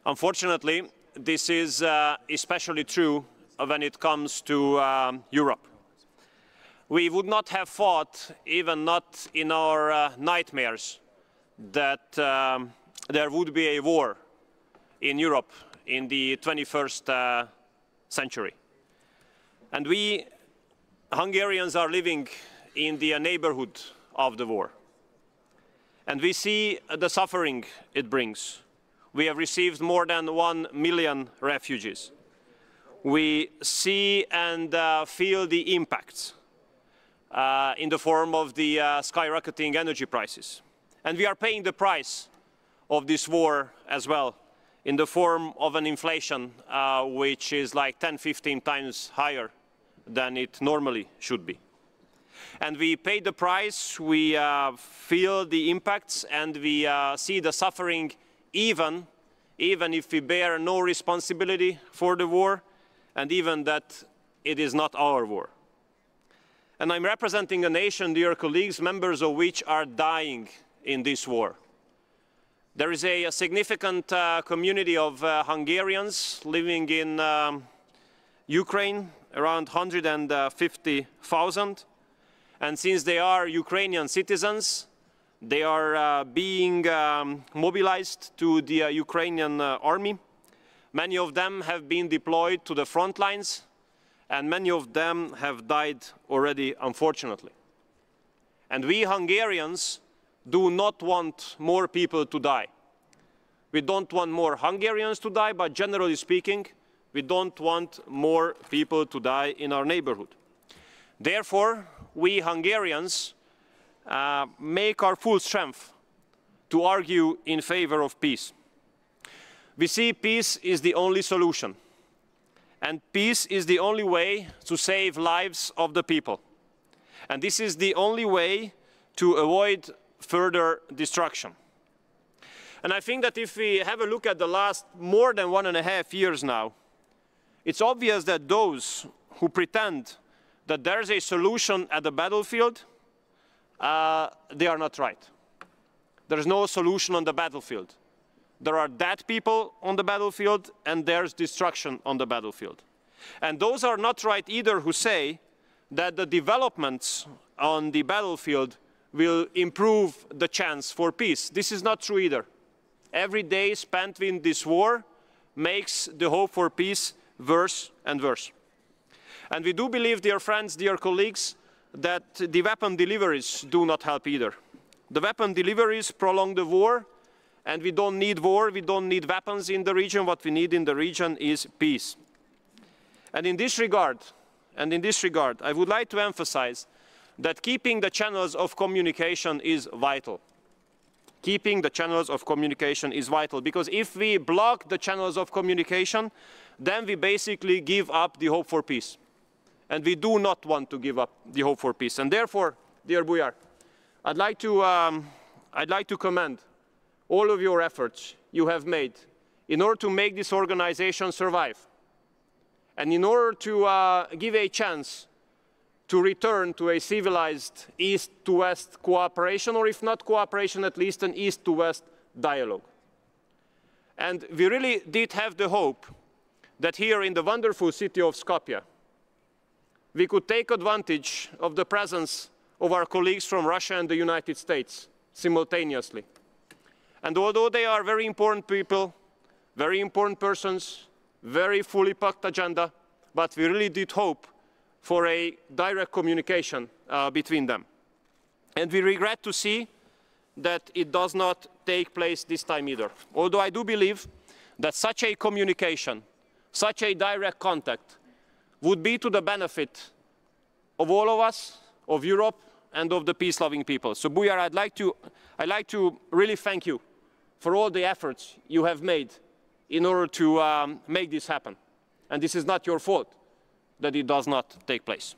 Unfortunately, this is especially true when it comes to Europe. We would not have thought, even not in our nightmares, that there would be a war in Europe in the 21st century. And we Hungarians are living in the neighborhood of the war. And we see the suffering it brings. We have received more than 1 million refugees. We see and feel the impacts in the form of the skyrocketing energy prices. And we are paying the price of this war as well in the form of an inflation which is like 10–15 times higher than it normally should be. And we pay the price, we feel the impacts, and we see the suffering even if we bear no responsibility for the war, and even that it is not our war. And I'm representing a nation, dear colleagues, members of which are dying in this war. There is a significant community of Hungarians living in Ukraine, around 150,000. And since they are Ukrainian citizens, they are being mobilized to the Ukrainian army. Many of them have been deployed to the front lines, and many of them have died already, unfortunately. And we Hungarians do not want more people to die. We don't want more Hungarians to die, but generally speaking, we don't want more people to die in our neighborhood. Therefore, we Hungarians make our full strength to argue in favor of peace. We see peace is the only solution, and peace is the only way to save lives of the people. And this is the only way to avoid further destruction. And I think that if we have a look at the last more than 1.5 years now, it's obvious that those who pretend that there's a solution at the battlefield, they are not right. There's no solution on the battlefield. There are dead people on the battlefield, and there's destruction on the battlefield. And those are not right either who say that the developments on the battlefield will improve the chance for peace. This is not true either. Every day spent in this war makes the hope for peace worse and worse. And we do believe, dear friends, dear colleagues, that the weapon deliveries do not help either. The weapon deliveries prolong the war, and we don't need war, we don't need weapons in the region. What we need in the region is peace. And in this regard, I would like to emphasize that keeping the channels of communication is vital. Keeping the channels of communication is vital, because if we block the channels of communication, then we basically give up the hope for peace. And we do not want to give up the hope for peace. And therefore, dear Bujar, I'd like to commend all of your efforts you have made in order to make this organization survive, and in order to give a chance to return to a civilized East-to-West cooperation, or if not cooperation, at least an East-to-West dialogue. And we really did have the hope that here in the wonderful city of Skopje, we could take advantage of the presence of our colleagues from Russia and the United States simultaneously. And although they are very important people, very important persons, very fully packed agenda, but we really did hope for a direct communication between them. And we regret to see that it does not take place this time either. Although I do believe that such a communication, such a direct contact, would be to the benefit of all of us, of Europe, and of the peace-loving people. So Bujar, I'd like to really thank you for all the efforts you have made in order to make this happen. And this is not your fault that it does not take place.